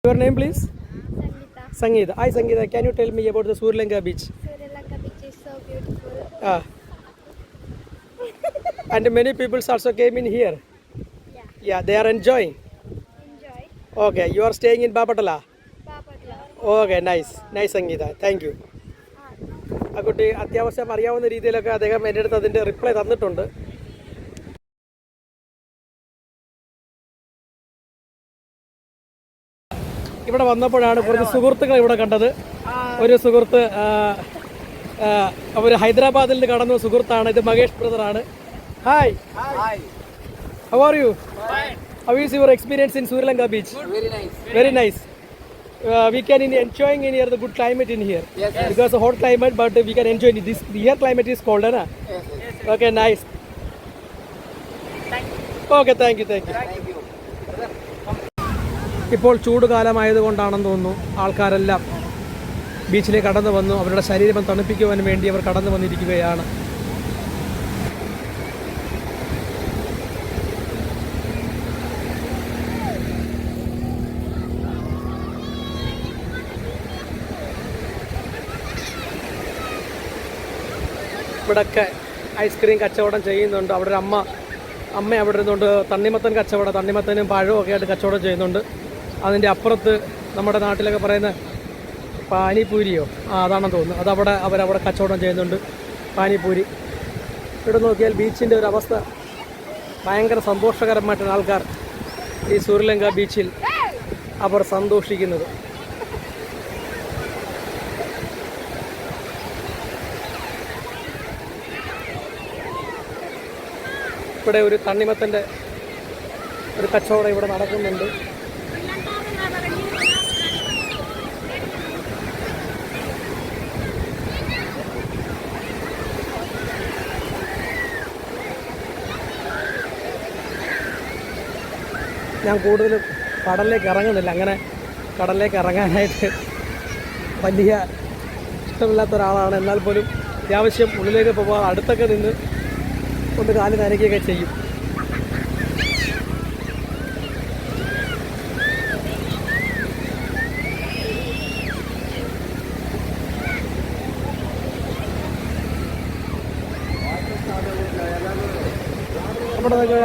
Your name, please? Sangeeta. Sangeeta. Hi, Sangeeta. Can you tell me about the Sri Lanka beach? Sri Lanka beach is so beautiful. Ah. And many people also came in here. Yeah. Yeah, they are enjoying. Enjoy. Okay, you are staying in Bapatala. Papatla. Okay, nice. Nice, Sangeeta. Thank you. ആ കുട്ടി അത്യാവശ്യം അറിയാവുന്ന രീതിയിലൊക്കെ അദ്ദേഹം എൻ്റെ അടുത്ത് അതിൻ്റെ reply തന്നിട്ടുണ്ട്. ഇവിടെ വന്നപ്പോഴാണ് കുറച്ച് സുഹൃത്തുക്കൾ ഇവിടെ കണ്ടത്. ഒരു സുഹൃത്ത് അവർ ഹൈദരാബാദിൽ നിന്ന് കടന്ന സുഹൃത്താണ്. ഇത് മഹേഷ് ബ്രദറാണ്. Hi, how are you? How is your experience in Sri Lanka beach? Very nice. Very nice. We can enjoying in here the good climate in here. Yes. Because a hot climate, but we can enjoy this. Here climate is cold, na? Yes. Okay, nice. Thank you. Okay, thank you. Thank you. ഇപ്പോൾ ചൂട് കാലമായതുകൊണ്ടാണെന്ന് തോന്നുന്നു ആൾക്കാരെല്ലാം ബീച്ചിലേക്ക് കടന്നു വന്നു. അവരുടെ ശരീരം തണുപ്പിക്കുവാൻ വേണ്ടി അവർ കടന്നു വന്നിരിക്കുകയാണ്. ഇവിടെയൊക്കെ ഐസ്ക്രീം കച്ചവടം ചെയ്യുന്നുണ്ട്. അവിടെ ഒരു അമ്മ അവിടെ ഇരുന്നുകൊണ്ട് തണ്ണിമത്തൻ കച്ചവടം, തണ്ണിമത്തനും പഴവും ഒക്കെ ആയിട്ട് കച്ചവടം ചെയ്യുന്നുണ്ട്. അതിൻ്റെ അപ്പുറത്ത് നമ്മുടെ നാട്ടിലൊക്കെ പറയുന്ന പാനിപൂരിയോ അതാണെന്ന് തോന്നുന്നു, അതവിടെ അവരവിടെ കച്ചവടം ചെയ്യുന്നുണ്ട്, പാനിപൂരി. ഇവിടെ നോക്കിയാൽ ബീച്ചിൻ്റെ ഒരു അവസ്ഥ ഭയങ്കര സന്തോഷകരമായിട്ടാണ് ആൾക്കാർ ഈ സൂര്യലങ്ക ബീച്ചിൽ അവർ സന്തോഷിക്കുന്നത്. ഇവിടെ ഒരു തണ്ണിമത്തൻ്റെ ഒരു കച്ചവടം ഇവിടെ നടക്കുന്നുണ്ട്. ഞാൻ കൂടുതലും കടലിലേക്ക് ഇറങ്ങുന്നില്ല. അങ്ങനെ കടലിലേക്ക് ഇറങ്ങാനായിട്ട് വലിയ ഇഷ്ടമില്ലാത്ത ഒരാളാണ്. എന്നാൽ പോലും അത്യാവശ്യം ഉള്ളിലേക്ക് പോകാൻ അടുത്തൊക്കെ നിന്ന് ഒന്ന് കാല് നനയ്ക്കുകയൊക്കെ ചെയ്യും.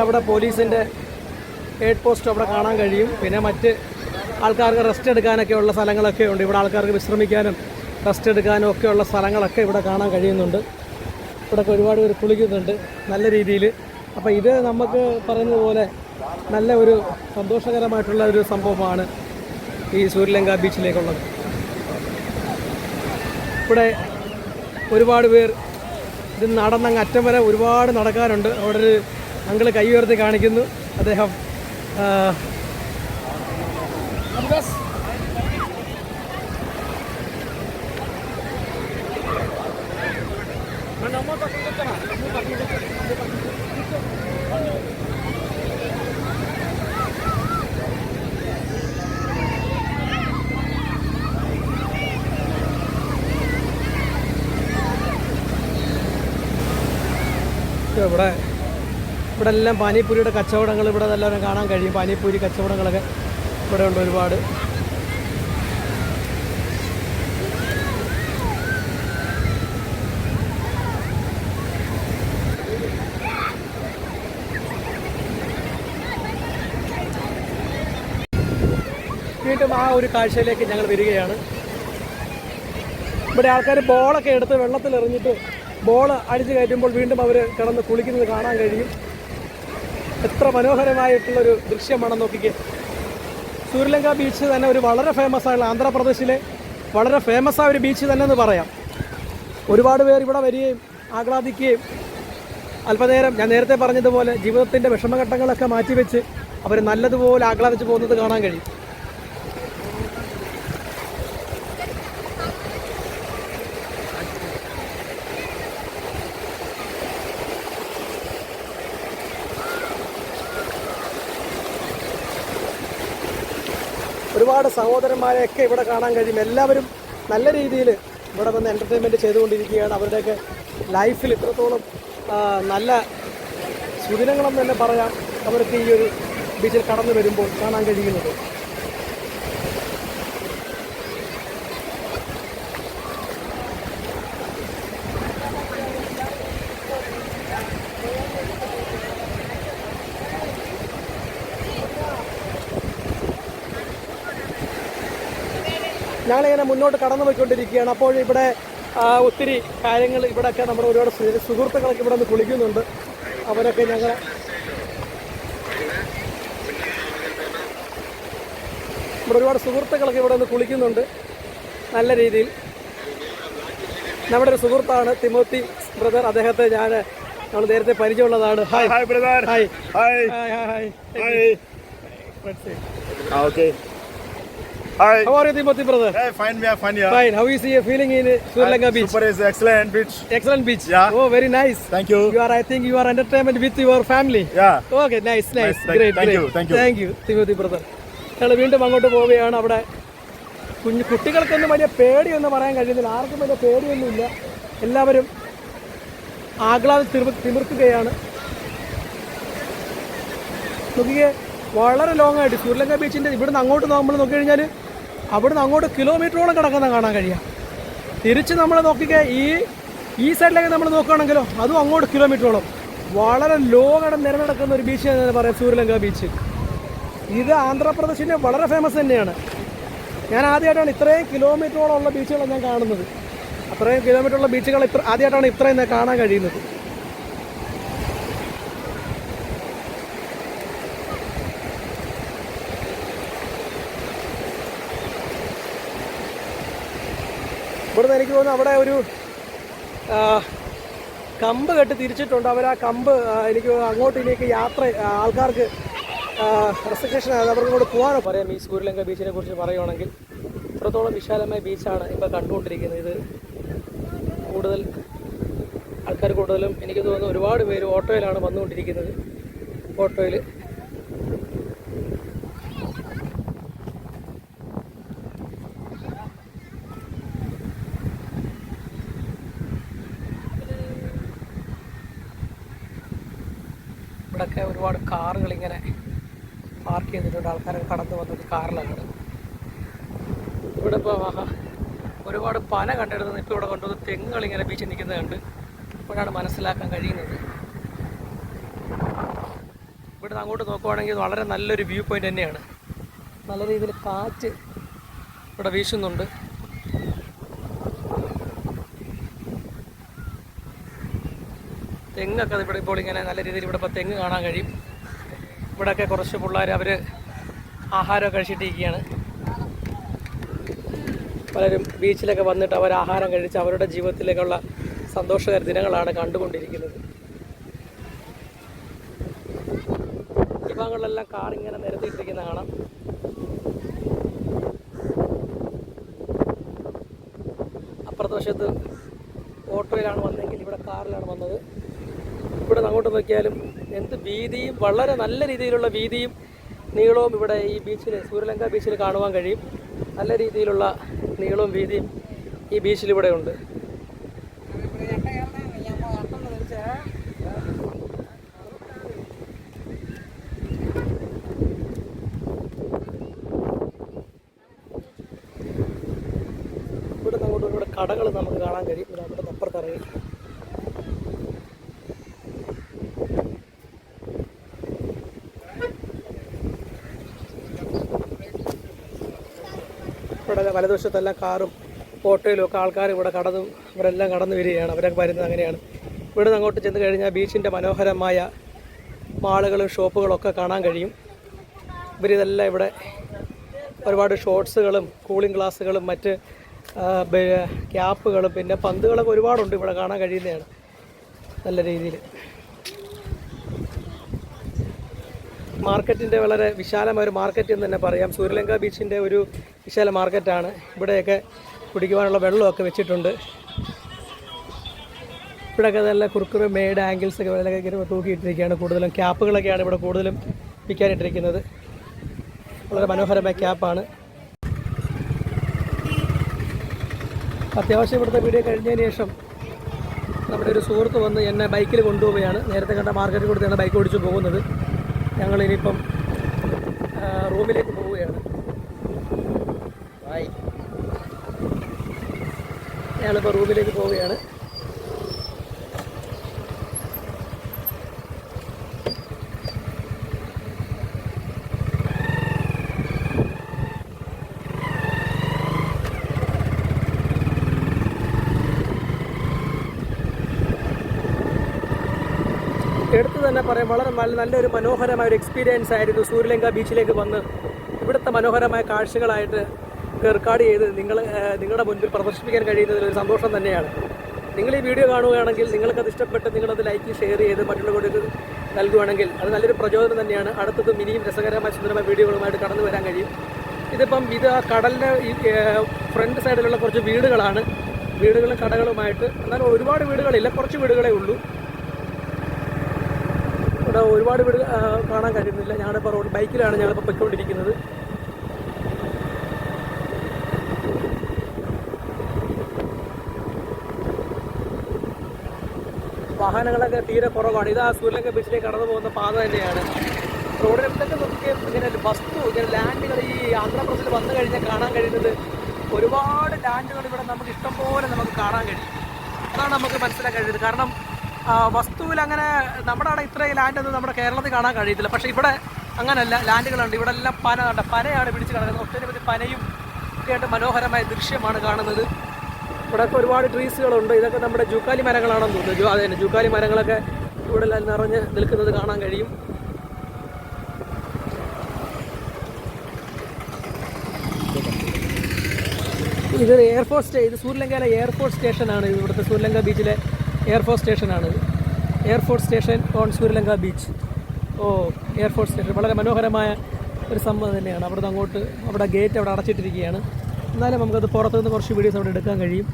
അവിടെ പോലീസിൻ്റെ എയ്ഡ് പോസ്റ്റ് അവിടെ കാണാൻ കഴിയും. പിന്നെ മറ്റ് ആൾക്കാർക്ക് റെസ്റ്റ് എടുക്കാനൊക്കെ ഉള്ള സ്ഥലങ്ങളൊക്കെ ഉണ്ട്. ഇവിടെ ആൾക്കാർക്ക് വിശ്രമിക്കാനും റെസ്റ്റ് എടുക്കാനും ഒക്കെയുള്ള സ്ഥലങ്ങളൊക്കെ ഇവിടെ കാണാൻ കഴിയുന്നുണ്ട്. ഇവിടെയൊക്കെ ഒരുപാട് പേര് കുളിക്കുന്നുണ്ട് നല്ല രീതിയിൽ. അപ്പോൾ ഇത് നമുക്ക് പറയുന്നത് പോലെ നല്ല ഒരു സന്തോഷകരമായിട്ടുള്ള ഒരു സംഭവമാണ് ഈ സൂര്യലങ്ക ബീച്ചിലേക്കുള്ളത്. ഇവിടെ ഒരുപാട് പേർ ഇത് നടന്നങ്ങ് അറ്റം വരെ ഒരുപാട് നടക്കാനുണ്ട്. അവിടെ ഒരു അങ്കിള് കൈ ഉയർത്തി കാണിക്കുന്നു. അദ്ദേഹം ഇവിടെ എല്ലാം പാനിപ്പൂരിയുടെ കച്ചവടങ്ങൾ ഇവിടെ എല്ലാവരും കാണാൻ കഴിയും. പാനിപ്പൂരി കച്ചവടങ്ങളൊക്കെ ഇവിടെ ഉണ്ട് ഒരുപാട്. വീണ്ടും ആ ഒരു കാഴ്ചയിലേക്ക് ഞങ്ങൾ വരികയാണ്. ഇവിടെ ആൾക്കാർ ബോളൊക്കെ എടുത്ത് വെള്ളത്തിലെറിഞ്ഞിട്ട് ബോൾ അടിച്ച് കയറ്റുമ്പോൾ വീണ്ടും അവർ കിടന്ന് കുളിക്കുന്നത് കാണാൻ കഴിയും. എത്ര മനോഹരമായിട്ടുള്ളൊരു ദൃശ്യമാണെന്ന് നോക്കിക്കേ. സൂര്യലങ്ക ബീച്ച് തന്നെ ഒരു വളരെ ഫേമസ് ആയുള്ള ആന്ധ്രാപ്രദേശിലെ വളരെ ഫേമസ് ആയ ഒരു ബീച്ച് തന്നെ എന്ന് പറയാം. ഒരുപാട് പേർ ഇവിടെ വരികയും ആഹ്ലാദിക്കുകയും അല്പനേരം ഞാൻ നേരത്തെ പറഞ്ഞതുപോലെ ജീവിതത്തിൻ്റെ വിഷമഘട്ടങ്ങളൊക്കെ മാറ്റിവെച്ച് അവർ നല്ലതുപോലെ ആഹ്ലാദിച്ച് പോകുന്നത് കാണാൻ കഴിയും. ഒരുപാട് സഹോദരന്മാരെയൊക്കെ ഇവിടെ കാണാൻ കഴിയും. എല്ലാവരും നല്ല രീതിയിൽ ഇവിടെ വന്ന് എൻ്റർടൈൻമെൻറ്റ് ചെയ്തുകൊണ്ടിരിക്കുകയാണ്. അവരുടെയൊക്കെ ലൈഫിൽ ഇത്രത്തോളം നല്ല സുദിനങ്ങളെന്ന് തന്നെ പറയാം അവർക്ക് ഈ ഒരു ബീച്ചിൽ കടന്നു വരുമ്പോൾ കാണാൻ കഴിയുന്നത്. ഞങ്ങളിങ്ങനെ മുന്നോട്ട് കടന്നു പോയിക്കൊണ്ടിരിക്കുകയാണ്. അപ്പോൾ ഇവിടെ ഒത്തിരി കാര്യങ്ങൾ ഇവിടെയൊക്കെ നമ്മുടെ ഒരുപാട് സുഹൃത്തുക്കളൊക്കെ ഇവിടെ നിന്ന് കുളിക്കുന്നുണ്ട്. അവരൊക്കെ ഇവിടെ ഒരുപാട് സുഹൃത്തുക്കളൊക്കെ ഇവിടെ നിന്ന് കുളിക്കുന്നുണ്ട് നല്ല രീതിയിൽ. നമ്മുടെ ഒരു സുഹൃത്താണ് തിമോത്തി ബ്രദർ. അദ്ദേഹത്തെ നമ്മൾ നേരത്തെ പരിചയമുള്ളതാണ്. Hi Hi, brother. Hi Hi. Hi hi Hi. Okay. Hi. How are you, Timothy brother? Hey, fine. We are fine here. Fine. How is you feeling in Sri Lanka beach? Super is excellent beach. Excellent beach. Yeah. Oh, very nice. Thank you. I think you are entertainment with your family. Yeah. Okay, nice. Nice. Great, Thank great. you, thank you. Thank you, Timothy brother. ഞങ്ങൾ വീണ്ടും അങ്ങോട്ട് പോവുകയാണ്. അവിടെ കുട്ടികൾക്കൊന്നും വലിയ പേടിയൊന്നും പറയാൻ കഴിയുന്നില്ല. ആർക്കും വലിയ പേടിയൊന്നുമില്ല. എല്ലാവരും ആഹ്ലാദം തിമിർക്കുകയാണ്. നോക്കിയേ, വളരെ ലോങ് ആയിട്ട് സൂര്യലങ്ക ബീച്ചിൻ്റെ ഇവിടുന്ന് അങ്ങോട്ട് നമ്മൾ നോക്കിക്കഴിഞ്ഞാൽ അവിടുന്ന് അങ്ങോട്ട് കിലോമീറ്ററോളം കിടക്കുന്ന കാണാൻ കഴിയാം. തിരിച്ച് നമ്മൾ നോക്കിക്കേ ഈ സൈഡിലേക്ക് നമ്മൾ നോക്കുകയാണെങ്കിലോ അതും അങ്ങോട്ട് കിലോമീറ്ററോളം വളരെ ലോങ് നിരനടക്കുന്ന ഒരു ബീച്ച് എന്ന് പറയാം സൂര്യലങ്ക ബീച്ച്. ഇത് ആന്ധ്രാപ്രദേശിൻ്റെ വളരെ ഫേമസ് തന്നെയാണ്. ഞാൻ ആദ്യമായിട്ടാണ് ഇത്രയും കിലോമീറ്ററോളം ഉള്ള ബീച്ചുകൾ ഞാൻ കാണുന്നത്. അത്രയും കിലോമീറ്ററുള്ള ബീച്ചുകൾ ആദ്യമായിട്ടാണ് ഇത്രയും കാണാൻ കഴിയുന്നത്. ഇവിടുന്ന് എനിക്ക് തോന്നുന്നു അവിടെ ഒരു കമ്പ് കെട്ടി തിരിച്ചിട്ടുണ്ട്. അവർ ആ കമ്പ് എനിക്ക് അങ്ങോട്ട് ഇനിയൊക്കെ ആൾക്കാർക്ക് റെസ്ട്രിക്ഷൻ അവർക്ക് കൂടെ പോകാനോ പറയാം. ഈ സൂര്യലങ്ക ബീച്ചിനെ കുറിച്ച് പറയുകയാണെങ്കിൽ ഇത്രത്തോളം വിശാലമായ ബീച്ചാണ് ഇപ്പോൾ കണ്ടുകൊണ്ടിരിക്കുന്നത്. ഇത് കൂടുതൽ ആൾക്കാർ കൂടുതലും എനിക്ക് തോന്നുന്നു ഒരുപാട് പേര് ഓട്ടോയിലാണ് വന്നുകൊണ്ടിരിക്കുന്നത്. ഓട്ടോയിൽ ഇവിടെയൊക്കെ ഒരുപാട് കാറുകൾ ഇങ്ങനെ പാർക്ക് ചെയ്തിട്ടുണ്ട്. ആൾക്കാരൊക്കെ കടന്നു വന്നത് കാറിലാണ്. ഇവിടെ ഇപ്പോൾ ഒരുപാട് പന കണ്ടെടുത്ത് ഇപ്പോൾ ഇവിടെ കൊണ്ടുവന്ന് തെങ്ങുകൾ ഇങ്ങനെ ബീച്ചിൽ നിൽക്കുന്നത് കണ്ട് ഇപ്പോഴാണ് മനസ്സിലാക്കാൻ കഴിയുന്നത്. ഇവിടുന്ന് അങ്ങോട്ട് നോക്കുവാണെങ്കിൽ വളരെ നല്ലൊരു വ്യൂ പോയിൻ്റ് തന്നെയാണ്. നല്ല രീതിയിൽ കാറ്റ് ഇവിടെ വീശുന്നുണ്ട്. തെങ്ങൊക്കെ ഇവിടെ ഇപ്പോൾ ഇങ്ങനെ നല്ല രീതിയിൽ ഇവിടെ ഇപ്പോൾ തെങ്ങ് കാണാൻ കഴിയും. ഇവിടെയൊക്കെ കുറച്ച് പിള്ളേർ അവർ ആഹാരമൊക്കെ കഴിച്ചിട്ടിരിക്കുകയാണ്. പലരും ബീച്ചിലൊക്കെ വന്നിട്ട് അവർ ആഹാരം കഴിച്ച് അവരുടെ ജീവിതത്തിലേക്കുള്ള സന്തോഷകര ദിനങ്ങളാണ് കണ്ടുകൊണ്ടിരിക്കുന്നത്. ഈ ഭാഗങ്ങളിലെല്ലാം കാറിങ്ങനെ നിരത്തിയിട്ടിരിക്കുന്ന കാണാം. അപ്പുറത്തെ വശത്ത് ഓട്ടോയിലാണ് വന്നതെങ്കിൽ ഇവിടെ കാറിലാണ് വന്നത്. ഇവിടെ അങ്ങോട്ട് നോക്കിയാലും എന്ത് വീതിയും വളരെ നല്ല രീതിയിലുള്ള വീതിയും നീളവും ഇവിടെ ഈ ബീച്ചിൽ സൂര്യലങ്ക ബീച്ചിൽ കാണുവാൻ കഴിയും. നല്ല രീതിയിലുള്ള നീളവും വീതിയും ഈ ബീച്ചിലിവിടെ ഉണ്ട്. ഇവിടെ അങ്ങോട്ട് ഇവിടെ കടകൾ നമുക്ക് കാണാൻ കഴിയും. ഇവിടെ അവിടെ നിന്ന് അപ്പുറത്തിറങ്ങി ഇവിടെ വലതുവശത്തെല്ലാം കാറും ഓട്ടോയിലും ഒക്കെ ആൾക്കാർ ഇവിടെ ഇവരെല്ലാം കടന്നു വരികയാണ്. അവരൊക്കെ വരുന്നത് അങ്ങനെയാണ്. ഇവിടെ നിന്ന് അങ്ങോട്ട് ചെന്ന് കഴിഞ്ഞാൽ ബീച്ചിൻ്റെ മനോഹരമായ മാളുകളും ഷോപ്പുകളൊക്കെ കാണാൻ കഴിയും. ഇവരിതെല്ലാം ഇവിടെ ഒരുപാട് ഷോർട്സുകളും കൂളിംഗ് ഗ്ലാസ്സുകളും മറ്റ് ക്യാപ്പുകളും പിന്നെ പന്തുകളൊക്കെ ഒരുപാടുണ്ട് ഇവിടെ കാണാൻ കഴിയുന്നതാണ് നല്ല രീതിയിൽ. മാർക്കറ്റിൻ്റെ വളരെ വിശാലമായ ഒരു മാർക്കറ്റ് എന്ന് തന്നെ പറയാം. സൂര്യലങ്ക ബീച്ചിൻ്റെ ഒരു വിശാല മാർക്കറ്റാണ്. ഇവിടെയൊക്കെ കുടിക്കുവാനുള്ള വെള്ളമൊക്കെ വെച്ചിട്ടുണ്ട്. ഇവിടെയൊക്കെ നല്ല കുറുക്കുറ് മെയ്ഡ് ആംഗിൾസൊക്കെ ഇങ്ങനെ തൂക്കിയിട്ടിരിക്കുകയാണ്. കൂടുതലും ക്യാപ്പുകളൊക്കെയാണ് ഇവിടെ കൂടുതലും വിൽക്കാനിട്ടിരിക്കുന്നത്. വളരെ മനോഹരമായ ക്യാപ്പാണ്. അത്യാവശ്യം ഇവിടുത്തെ വീഡിയോ കഴിഞ്ഞതിന് ശേഷം നമ്മുടെ ഒരു സുഹൃത്ത് വന്ന് എന്നെ ബൈക്കിൽ കൊണ്ടുപോവുകയാണ്. നേരത്തെ കണ്ട മാർക്കറ്റിൽ കൊടുത്താണ് ബൈക്ക് ഓടിച്ച് പോകുന്നത്. ഞങ്ങളിനിയിപ്പം റൂമിലേക്ക് പോവുകയാണ്. ഞങ്ങളിപ്പോൾ റൂമിലേക്ക് പോവുകയാണ്. എടുത്തു തന്നെ പറയാം, വളരെ നല്ലൊരു മനോഹരമായ ഒരു എക്സ്പീരിയൻസ് ആയിരുന്നു സൂര്യലങ്ക ബീച്ചിലേക്ക് വന്ന് ഇവിടുത്തെ മനോഹരമായ കാഴ്ചകളായിട്ട് റെക്കോർഡ് ചെയ്ത് നിങ്ങളുടെ മുൻപിൽ പ്രദർശിപ്പിക്കാൻ കഴിയുന്നതിൽ ഒരു സന്തോഷം തന്നെയാണ്. നിങ്ങൾ ഈ വീഡിയോ കാണുകയാണെങ്കിൽ നിങ്ങൾക്കത് ഇഷ്ടപ്പെട്ട് നിങ്ങളത് ലൈക്ക് ഷെയർ ചെയ്ത് മറ്റുള്ളവർക്ക് നൽകുകയാണെങ്കിൽ അത് നല്ലൊരു പ്രചോദനം തന്നെയാണ്. അടുത്തതും ഇനിയും രസകരമായ സുന്ദരമായ വീഡിയോകളുമായിട്ട് കടന്നു വരാൻ കഴിയും. ഇത് ആ കടലിൻ്റെ ഈ ഫ്രണ്ട് സൈഡിലുള്ള കുറച്ച് വീടുകളാണ്, വീടുകളും കടകളുമായിട്ട്. എന്നാലും ഒരുപാട് വീടുകളില്ല, കുറച്ച് വീടുകളേ ഉള്ളൂ. ഇവിടെ ഒരുപാട് വീട് കാണാൻ കഴിയുന്നില്ല. ഞങ്ങളിപ്പോൾ ബൈക്കിലാണ് ഞങ്ങളിപ്പോൾ പൊയ്ക്കൊണ്ടിരിക്കുന്നത്. വാഹനങ്ങളൊക്കെ തീരെ കുറവാണ്. ഇത് ആ സൂര്യലങ്ക ബീച്ചിലേക്ക് കടന്നു പോകുന്ന പാത തന്നെയാണ്. റോഡിനടുത്തൊക്കെ നോക്കിയാൽ ഇങ്ങനെ ഇങ്ങനെ ലാൻഡുകൾ ഈ ആന്ധ്രാപ്രദേശിൽ വന്നു കഴിഞ്ഞാൽ കാണാൻ കഴിയുന്നത് ഒരുപാട് ലാൻഡുകൾ ഇവിടെ നമുക്ക് ഇഷ്ടംപോലെ നമുക്ക് കാണാൻ കഴിയും. അതാണ് നമുക്ക് മനസ്സിലാക്കാൻ കഴിയുന്നത്. കാരണം വസ്തുവിൽ അങ്ങനെ നമ്മുടെ അവിടെ ഇത്രയും ലാൻഡൊന്നും നമ്മുടെ കേരളത്തിൽ കാണാൻ കഴിയത്തില്ല. പക്ഷേ ഇവിടെ അങ്ങനെയല്ല, ലാൻഡുകളുണ്ട്. ഇവിടെ എല്ലാം പനയാണ് പിടിച്ച് കിടക്കുന്നത്. ഒട്ടനവധി പനയും ഒക്കെ ആയിട്ട് മനോഹരമായ ദൃശ്യമാണ് കാണുന്നത്. ഇവിടെയൊക്കെ ഒരുപാട് ട്രീസുകളുണ്ട്. ഇതൊക്കെ നമ്മുടെ ജൂക്കാലി മരങ്ങളാണെന്ന് തോന്നുന്നു. അതെ, ജൂക്കാലി മരങ്ങളൊക്കെ ഇവിടെ നിറഞ്ഞ് നിൽക്കുന്നത് കാണാൻ കഴിയും. ഇത് ഇത് സൂര്യലങ്കയിലെ എയർഫോഴ്സ് സ്റ്റേഷനാണ്. ഇവിടുത്തെ സൂര്യലങ്ക ബീച്ചിലെ എയർഫോഴ്സ് സ്റ്റേഷനാണ്. Air force station on Suryalanka beach. Air force station വളരെ മനോഹരമായ ഒരു സംഭവം തന്നെയാണ്. അവിടുന്ന് അങ്ങോട്ട് അവിടെ ഗേറ്റ് അവിടെ അടച്ചിട്ടിരിക്കുകയാണ്. എന്നാലും നമുക്കത് പുറത്തുനിന്ന് കുറച്ച് വീഡിയോസ് അവിടെ എടുക്കാൻ കഴിയും.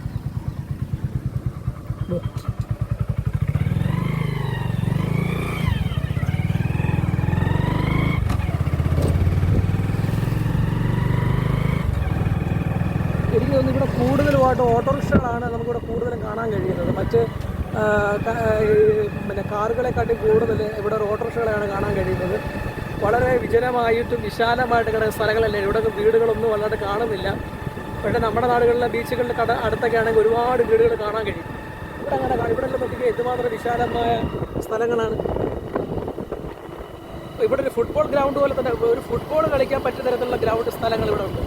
എനിക്ക് തോന്നുന്നു ഇവിടെ കൂടുതലുമായിട്ട് ഓട്ടോറിക്ഷകളാണ് നമുക്കിവിടെ കൂടുതലും കാണാൻ കഴിയുന്നത്. മറ്റ് പിന്നെ കാറുകളെക്കാട്ടി കൂടുതൽ ഇവിടെ ഓട്ടോറിക്ഷകളെയാണ് കാണാൻ കഴിയുന്നത്. വളരെ വിജനമായിട്ടും വിശാലമായിട്ട് കിടക്കുന്ന സ്ഥലങ്ങളല്ലേ. ഇവിടെ വീടുകളൊന്നും വളരെ കാണുന്നില്ല. പക്ഷേ നമ്മുടെ നാടുകളിലെ ബീച്ചുകളുടെ അടുത്തൊക്കെ ആണെങ്കിൽ ഒരുപാട് വീടുകൾ കാണാൻ കഴിയും. ഇവിടെ അങ്ങനെ ഇവിടെ നോക്കിയാൽ എന്തുമാത്രം വിശാലമായ സ്ഥലങ്ങളാണ്. ഇവിടെ ഒരു ഫുട്ബോൾ ഗ്രൗണ്ട് പോലെ തന്നെ ഒരു ഫുട്ബോൾ കളിക്കാൻ പറ്റിയ തരത്തിലുള്ള ഗ്രൗണ്ട് സ്ഥലങ്ങൾ ഇവിടെ ഉണ്ട്.